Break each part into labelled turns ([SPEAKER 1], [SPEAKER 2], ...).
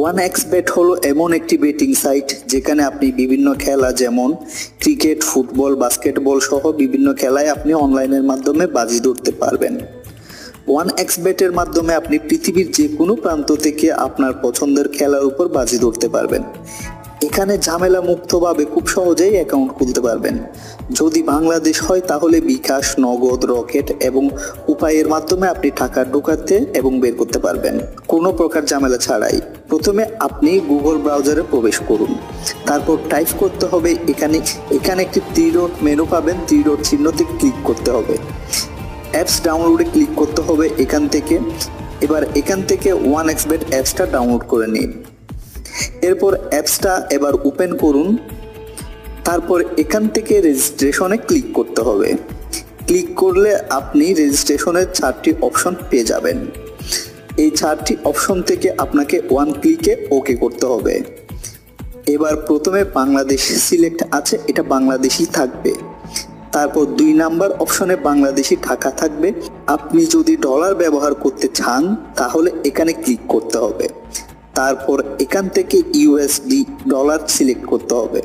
[SPEAKER 1] OneXBet হলো এমন একটি বেটিং সাইট যেখানে আপনি বিভিন্ন খেলা যেমন ক্রিকেট, ফুটবল, বাস্কেটবল সহ বিভিন্ন খেলায় আপনি অনলাইনের মাধ্যমে বাজি ধরতে পারবেন। OneXBet এর মাধ্যমে আপনি পৃথিবীর যে কোনো প্রান্ত থেকে আপনার পছন্দের খেলার উপর বাজি ধরতে পারবেন। এখানে ঝামেলা মুক্তভাবে খুব সহজেই অ্যাকাউন্ট খুলতে পারবেন। যদি বাংলাদেশ হয় তাহলে বিকাশ, নগদ, রকেট এবং উপায়ের মাধ্যমে আপনি টাকা ঢোকাতে এবং বের করতে পারবেন কোনো প্রকার ঝামেলা ছাড়াই। প্রথমে আপনি গুগল ব্রাউজারে প্রবেশ করুন, তারপর টাইপ করতে হবে এখানে একটি 3 ডট মেনু পাবেন, 3 ডট চিহ্নতে ক্লিক করতে হবে। অ্যাপস ডাউনলোডে ক্লিক করতে হবে এখান থেকে। এখান থেকে OneXBet অ্যাপসটা ডাউনলোড করে নিন। এরপর অ্যাপসটা এবার ওপেন করুন, তারপর এখান থেকে রেজিস্ট্রেশনে ক্লিক করতে হবে। ক্লিক করলে আপনি রেজিস্ট্রেশনের 4টি অপশন পেয়ে যাবেন। এই 4টি অপশন থেকে আপনাকে ওয়ান ক্লিকে ওকে করতে হবে। এবার প্রথমে বাংলাদেশ সিলেক্ট আছে, এটা বাংলাদেশি থাকবে। তারপর 2 নাম্বার অপশনে বাংলাদেশি টাকা থাকবে। আপনি যদি ডলার ব্যবহার করতে চান তাহলে এখানে ক্লিক করতে হবে। তারপর এখান থেকে USD ডলার সিলেক্ট করতে হবে।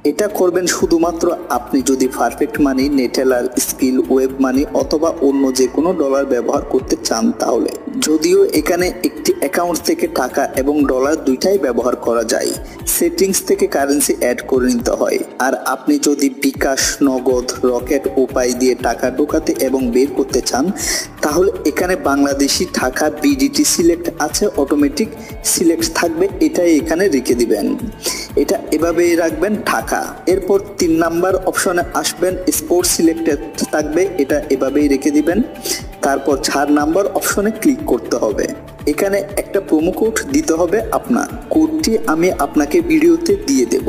[SPEAKER 1] এটা করবেন শুধুমাত্র আপনি যদি পারফেক্ট মানি, নেটেলার, স্কিল, ওয়েব মানি অথবা অন্য যে কোনো ডলার ব্যবহার করতে চান তাহলে। যদিও এখানে একটি অ্যাকাউন্ট থেকে টাকা এবং ডলার দুইটাই ব্যবহার করা যায়। সেটিংস থেকে কারেন্সি অ্যাড করে নিতে হয়। আর আপনি যদি বিকাশ, নগদ, রকেট উপায় দিয়ে টাকা ঢোকাতে এবং বের করতে চান তাহলে এখানে বাংলাদেশি টাকা BDT সিলেক্ট আছে, অটোমেটিক সিলেক্ট থাকবে, এটাই এখানে রেখে দিবেন। এটা এভাবেই রাখবেন টাকা। এরপর 3 নাম্বার অপশনে আসবেন, স্পোর্ট সিলেক্টেড থাকবে, এটা এভাবেই রেখে দিবেন। তারপর 4 নাম্বার অপশনে ক্লিক করতে হবে। এখানে একটা প্রোমো কোড দিতে হবে আপনার। কোডটি আমি আপনাকে ভিডিওতে দিয়ে দেব।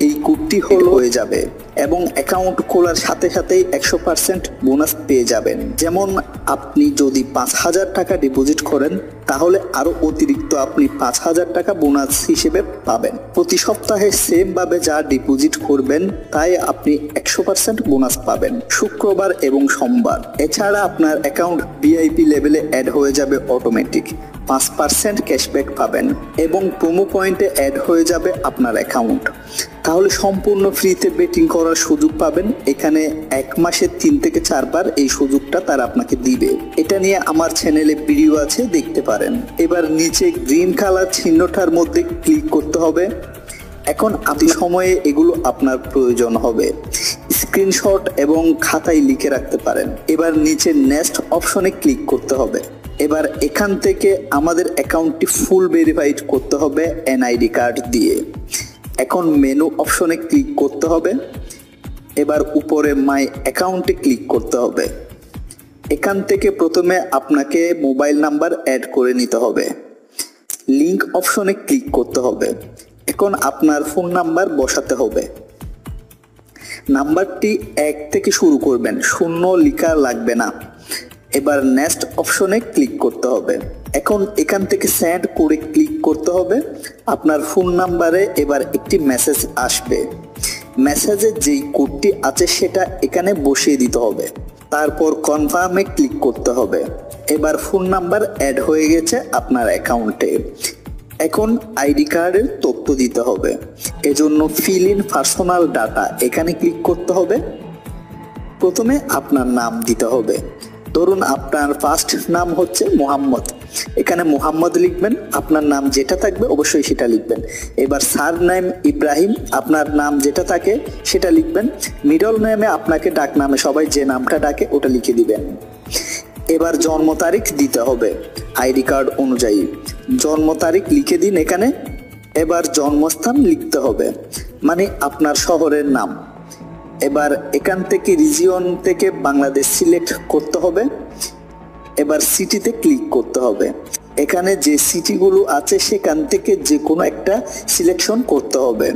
[SPEAKER 1] এই কোডটি হয়ে যাবে এবং অ্যাকাউন্ট খোলার সাথে সাথেই 100% বোনাস পেয়ে যাবেন। যেমন আপনি যদি 5000 টাকা ডিপোজিট করেন তাহলে আরো অতিরিক্ত আপনি 5000 টাকা বোনাস হিসেবে পাবেন। প্রতি সপ্তাহে সেম ভাবে যা ডিপোজিট করবেন তাই আপনি 100% বোনাস পাবেন শুক্রবার এবং সোমবার। এছাড়া আপনার অ্যাকাউন্ট VIP লেভেলে অ্যাড হয়ে যাবে অটোমেটিক। 5% ক্যাশব্যাক পাবেন এবং প্রোমো পয়েন্টে অ্যাড হয়ে যাবে আপনার অ্যাকাউন্ট। তাহলে সম্পূর্ণ ফ্রিতে বেটিং করার সুযোগ পাবেন। এখানে 1 মাসে 3 থেকে 4 বার এই সুযোগটা তারা আপনাকে দিবে। এটা নিয়ে আমার চ্যানেলে ভিডিও আছে, দেখতে পারেন। এবার নিচে গ্রিন কালার চিহ্নটার মধ্যে ক্লিক করতে হবে। এখন আপনি সময়ে এগুলো আপনার প্রয়োজন হবে, স্ক্রিনশট এবং খাতায় লিখে রাখতে পারেন। এবার নিচে নেক্সট অপশনে ক্লিক করতে হবে। এবার এখান থেকে আমাদের অ্যাকাউন্টটি ফুল ভেরিফাইড করতে হবে NID কার্ড দিয়ে। এখন মেনু অপশনে ক্লিক করতে হবে। এবার উপরে মাই অ্যাকাউন্টে ক্লিক করতে হবে। এখান থেকে প্রথমে আপনাকে মোবাইল নাম্বার অ্যাড করে নিতে হবে। লিংক অপশনে ক্লিক করতে হবে। এখন আপনার ফোন নাম্বার বসাতে হবে। নাম্বারটি 1 থেকে শুরু করবেন, 0 লেখা লাগবে না। এবার নেক্সট অপশনে ক্লিক করতে হবে। এখন এখান থেকে সেন্ড করে ক্লিক করতে হবে। আপনার ফোন নাম্বারে এবার একটি মেসেজ আসবে। মেসেজে যেই কোডটি আছে সেটা এখানে বসিয়ে দিতে হবে। তারপর কনফার্মে ক্লিক করতে হবে। এবার ফোন নাম্বার অ্যাড হয়ে গেছে আপনার অ্যাকাউন্টে। এখন ID কার্ডের তথ্য দিতে হবে। এজন্য ফিল ইন পার্সোনাল ডাটা এখানে ক্লিক করতে হবে। প্রথমে আপনার নাম দিতে হবে। ধরুন আপনার ফার্স্ট নাম হচ্ছে মোহাম্মদ, এখানে মোহাম্মদ লিখবেন। আপনার নাম যেটা থাকবে অবশ্যই সেটা লিখবেন। এবার সার নেম ইব্রাহিম, আপনার নাম যেটা থাকে সেটা লিখবেন। মিডল নেমে আপনাকে ডাক নামে সবাই যে নামটা ডাকে ওটা লিখে দিবেন। এবার জন্ম তারিখ দিতে হবে ID কার্ড অনুযায়ী। জন্ম তারিখ লিখে দিন এখানে। এবার জন্মস্থান লিখতে হবে, মানে আপনার শহরের নাম। এবার এখান থেকে রিজিয়ন থেকে বাংলাদেশ সিলেক্ট করতে হবে। এবার সিটিতে ক্লিক করতে হবে। এখানে যে সিটিগুলো আছে সেখান থেকে যে কোনো একটা সিলেকশন করতে হবে।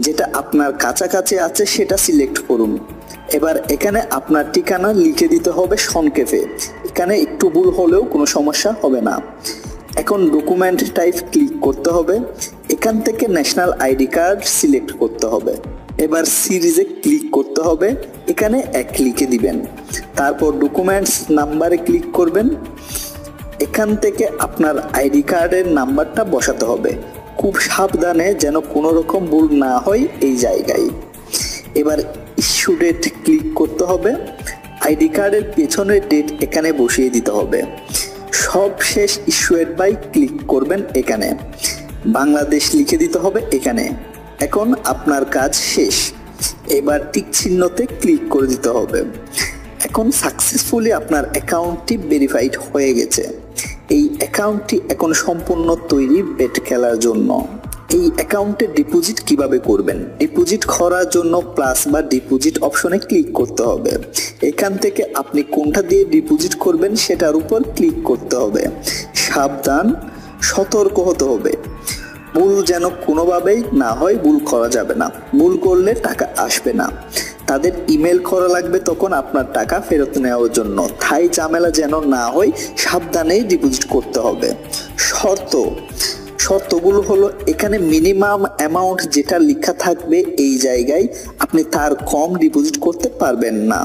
[SPEAKER 1] যেটা আপনার কাছাকাছি আছে সেটা সিলেক্ট করুন। এবার এখানে আপনার ঠিকানা লিখে দিতে হবে সংক্ষেপে। এখানে একটু ভুল হলেও কোনো সমস্যা হবে না। এখন ডকুমেন্ট টাইপ ক্লিক করতে হবে। এখান থেকে ন্যাশনাল ID কার্ড সিলেক্ট করতে হবে। এবার সিরিজে ক্লিক করতে হবে, এখানে 1 লিখে দিবেন। তারপর ডকুমেন্টস নাম্বারে ক্লিক করবেন। এখান থেকে আপনার আইডি কার্ডের নাম্বারটা বসাতে হবে, খুব সাবধানে যেন কোনো রকম ভুল না হয় এই জায়গায়। এবার ইস্যু ডেট ক্লিক করতে হবে, আইডি কার্ডের পেছনের ডেট এখানে বসিয়ে দিতে হবে। সব শেষ ইস্যুয়েড বাই ক্লিক করবেন এখানে, বাংলাদেশ লিখে দিতে হবে এখানে। এখন আপনার কাজ শেষ, এবার টিক চিহ্নতে ক্লিক করে দিতে হবে। এখন সাকসেসফুলি আপনার অ্যাকাউন্টটি ভেরিফাইড হয়ে গেছে। এই অ্যাকাউন্টটি এখন সম্পূর্ণ তৈরি বেট খেলার জন্য। এই অ্যাকাউন্টে ডিপোজিট কিভাবে করবেন? ডিপোজিট করার জন্য প্লাস বা ডিপোজিট অপশনে ক্লিক করতে হবে। এখান থেকে আপনি কোনটা দিয়ে ডিপোজিট করবেন সেটার উপর ক্লিক করতে হবে। সাবধান, সতর্ক হতে হবে, ভুল যেন কোনোভাবেই না হয়, ভুল করা যাবে না। ভুল করলে টাকা আসবে না, তাদের ইমেল করা লাগবে তখন আপনার টাকা ফেরত নেওয়ার জন্য। তাই ঝামেলা যেন না হয়, সাবধানেই ডিপোজিট করতে হবে। শর্তগুলো হলো, এখানে মিনিমাম অ্যামাউন্ট যেটা লেখা থাকবে এই জায়গায় আপনি তার কম ডিপোজিট করতে পারবেন না।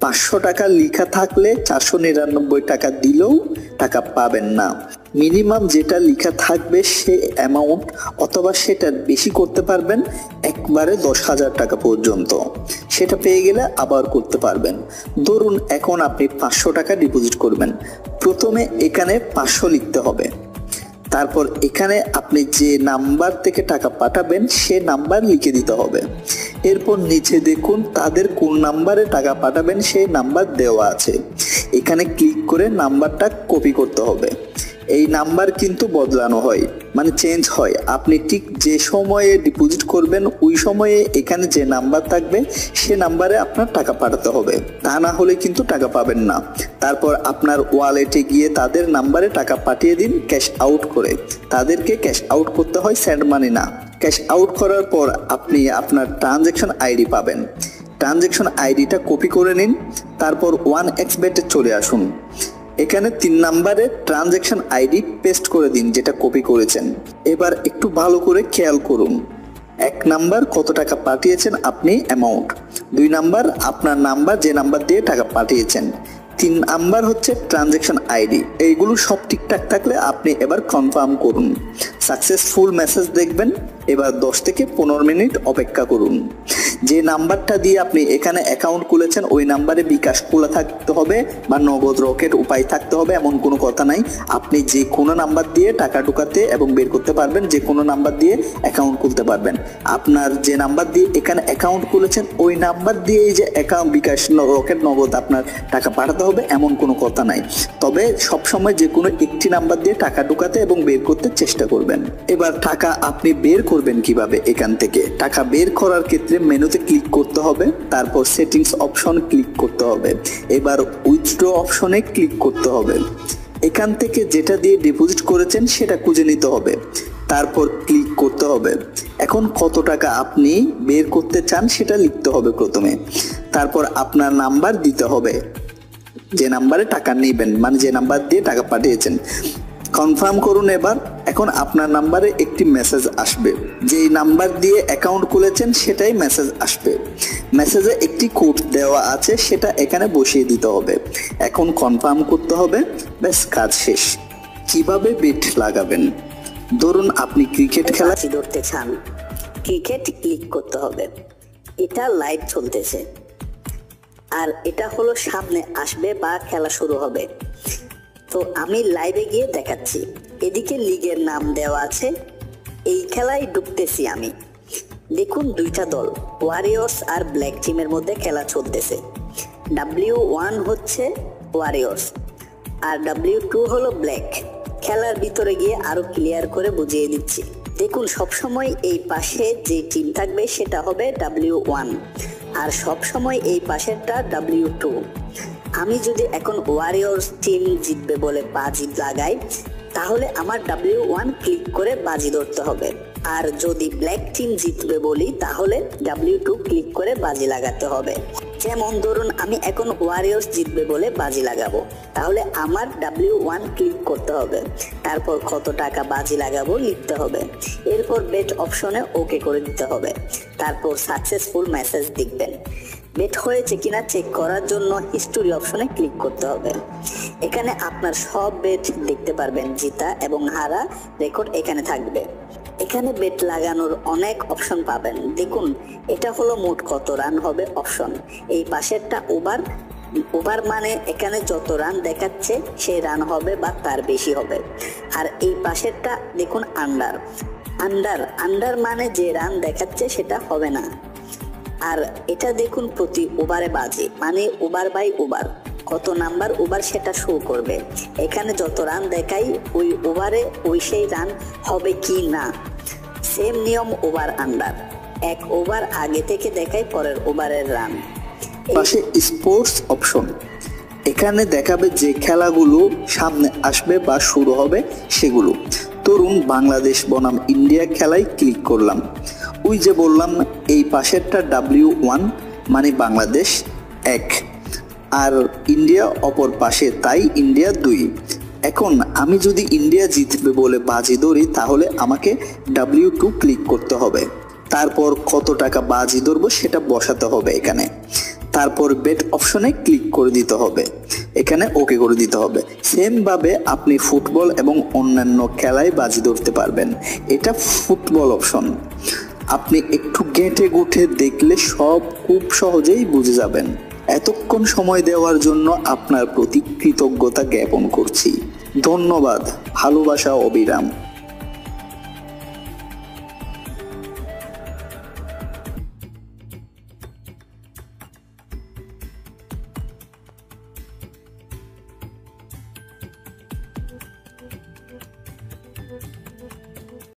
[SPEAKER 1] 500 টাকা লেখা থাকলে 499 টাকা দিলেও টাকা পাবেন না। মিনিমাম যেটা লেখা থাকবে সে অ্যামাউন্ট অথবা সেটার বেশি করতে পারবেন, একবারে 10,000 টাকা পর্যন্ত। সেটা পেয়ে গেলে আবার করতে পারবেন। ধরুন এখন আপনি 500 টাকা ডিপোজিট করবেন। প্রথমে এখানে 500 লিখতে হবে, তারপর এখানে আপনি যে নাম্বার থেকে টাকা পাঠাবেন সে নাম্বার লিখে দিতে হবে। এরপর নিচে দেখুন তাদের কোন নাম্বারে টাকা পাঠাবেন সেই নাম্বার দেওয়া আছে, এখানে ক্লিক করে নাম্বারটা কপি করতে হবে। এই নাম্বার কিন্তু বদলানো হয়, মানে চেঞ্জ হয়। আপনি ঠিক যে সময়ে ডিপোজিট করবেন ওই সময়ে এখানে যে নাম্বার থাকবে সে নাম্বারে আপনার টাকা পাঠাতে হবে, তা না হলে কিন্তু টাকা পাবেন না। তারপর আপনার ওয়ালেটে গিয়ে তাদের নাম্বারে টাকা পাঠিয়ে দিন ক্যাশ আউট করে। তাদেরকে ক্যাশ আউট করতে হয়, সেন্ড মানি না। ক্যাশ আউট করার পর আপনি আপনার ট্রানজ্যাকশন আইডি পাবেন। ট্রানজ্যাকশন আইডিটা কপি করে নিন, তারপর 1xBet-এ চলে আসুন। এখানে 3 নাম্বারে ট্রানজ্যাকশন আইডি পেস্ট করে দিন যেটা কপি করেছেন। এবার একটু ভালো করে খেয়াল করুন, 1 নাম্বার কত টাকা পাঠিয়েছেন আপনি অ্যামাউন্ট, 2 নাম্বার আপনার নাম্বার যে নাম্বার দিয়ে টাকা পাঠিয়েছেন, 3 নাম্বার হচ্ছে ট্রানজ্যাকশন আইডি। এইগুলো সব ঠিকঠাক থাকলে আপনি এবার কনফার্ম করুন। সাকসেসফুল মেসেজ দেখবেন। এবার 10 থেকে 15 মিনিট অপেক্ষা করুন। যে নাম্বারটা দিয়ে আপনি এখানে অ্যাকাউন্ট খুলেছেন ওই নাম্বারে বিকাশ খোলা থাকতে হবে বা নগদ রকেট উপায় থাকতে হবে এমন কোনো কথা নাই। আপনি যে কোনো নাম্বার দিয়ে টাকা ঢোকাতে এবং বের করতে পারবেন, যে কোনো নাম্বার দিয়ে অ্যাকাউন্ট খুলতে পারবেন। আপনার যে নাম্বার দিয়ে এখানে অ্যাকাউন্ট খুলেছেন ওই নাম্বার দিয়ে এই যে অ্যাকাউন্ট বিকাশ রকেট নগদ আপনার টাকা পাঠাতে হবে এমন কোনো কথা নাই। তবে সবসময় যে কোনো একটি নাম্বার দিয়ে টাকা ঢোকাতে এবং বের করতে চেষ্টা করবেন। এবার টাকা আপনি বের করবেন কিভাবে? এখান থেকে টাকা বের করার ক্ষেত্রে মেনুতে ক্লিক করতে হবে, তারপর সেটিংস অপশন ক্লিক করতে হবে, এবার উইথড্র অপশনে ক্লিক করতে হবে। এখান থেকে যেটা দিয়ে ডিপোজিট করেছেন সেটা খুঁজে নিতে হবে, তারপর ক্লিক করতে হবে। এখন কত টাকা আপনি বের করতে চান সেটা লিখতে হবে প্রথমে, তারপর আপনার নাম্বার দিতে হবে যে নাম্বারে টাকা নেবেন, মানে যে নাম্বার দিয়ে টাকা পাঠিয়েছেন। কনফার্ম করুন। এবার এখন আপনার নাম্বারে একটি মেসেজ আসবে, যেই নাম্বার দিয়ে অ্যাকাউন্ট খুলেছেন সেটাই মেসেজ আসবে। মেসেজে একটি কোড দেওয়া আছে সেটা এখানে বসিয়ে দিতে হবে। এখন কনফার্ম করতে হবে, ব্যাস কাজ শেষ। কিভাবে বেট লাগাবেন? ধরুন আপনি ক্রিকেট খেলা
[SPEAKER 2] ধরতে চান, ক্রিকেট ক্লিক করতে হবে। এটা লাইভ চলতেছে আর এটা হলো সামনে আসবে বা খেলা শুরু হবে। তো আমি লাইভে গিয়ে দেখাচ্ছি। এদিকে লিগের নাম দেওয়া আছে, এই খেলায় ঢুকতেছি আমি। দেখুন 2টা দল ওয়ারিয়র্স আর ব্ল্যাক টিমের মধ্যে খেলা চলতেছে। W1 হচ্ছে ওয়ারিয়র্স আর W2 হলো ব্ল্যাক। খেলার ভিতরে গিয়ে আরো ক্লিয়ার করে বুঝিয়ে দিচ্ছি। দেখুন সবসময় এই পাশে যে টিম থাকবে সেটা হবে W1 আর সবসময় এই পাশেরটা W2। আমি যদি এখন ওয়ারিয়র্স টিম জিতবে বলে বাজি লাগাই তাহলে আমার W1 ক্লিক করে বাজি ধরতে হবে, আর যদি ব্ল্যাক টিম জিতবে বলি তাহলে W2 ক্লিক করে বাজি লাগাতে হবে। যেমন ধরুন আমি এখন ওয়ারিয়র্স জিতবে বলে বাজি লাগাবো, তাহলে আমার W1 ক্লিক করতে হবে, তারপর কত টাকা বাজি লাগাবো লিখতে হবে, এরপর বেট অপশনে ওকে করে দিতে হবে, তারপর সাকসেসফুল মেসেজ দেখবেন। বেট হয়েছে কিনা চেক করার জন্য হিস্টোরি অপশনে ক্লিক করতে হবে। এখানে আপনার সব বেট দেখতে পারবেন, জিতা এবং হারা রেকর্ড এখানে থাকবে। এখানে বেট লাগানোর অনেক অপশন পাবেন। দেখুন, এটা হলো মোট কত রান হবে অপশন। এই পাশেরটা ওভার মানে এখানে যত রান দেখাচ্ছে সেই রান হবে বা তার বেশি হবে। আর এই পাশেরটা দেখুন আন্ডার মানে যে রান দেখাচ্ছে সেটা হবে না। আর এটা দেখুন প্রতি ওভারে বাজে, মানে ওভার বাই ওভার কত নাম্বার ওভার সেটা শো করবে। এখানে যত রান দেখাই ওই ওভারে ওই সেই রান হবে কি না। সেম নিয়ম ওভার আন্ডার, এক ওভার আগে থেকে দেখাই পরের ওভারের রান।
[SPEAKER 1] পাশে স্পোর্টস অপশন, এখানে দেখাবে যে খেলাগুলো সামনে আসবে বা শুরু হবে সেগুলো। ধরুন বাংলাদেশ বনাম ইন্ডিয়া খেলায় ক্লিক করলাম। ওই যে বললাম এই পাশেরটা W1 মানে বাংলাদেশ 1 আর ইন্ডিয়া অপর পাশে, তাই ইন্ডিয়া 2। এখন আমি যদি ইন্ডিয়া জিতবে বলে বাজি ধরি তাহলে আমাকে W2 ক্লিক করতে হবে। তারপর কত টাকা বাজি ধরবো সেটা বসাতে হবে এখানে। তারপর বেট অপশনে ক্লিক করে দিতে হবে, এখানে ওকে করে দিতে হবে। সেম ভাবে আপনি ফুটবল এবং অন্যান্য খেলায় বাজি ধরতে পারবেন। এটা ফুটবল অপশন। আপনি একটু গেঁটে গুঠে দেখলে সব খুব সহজেই বুঝে যাবেন। এতক্ষণ সময় দেওয়ার জন্য আপনার প্রতি কৃতজ্ঞতা জ্ঞাপন করছি। ধন্যবাদ। ভালোবাসা অবিরাম।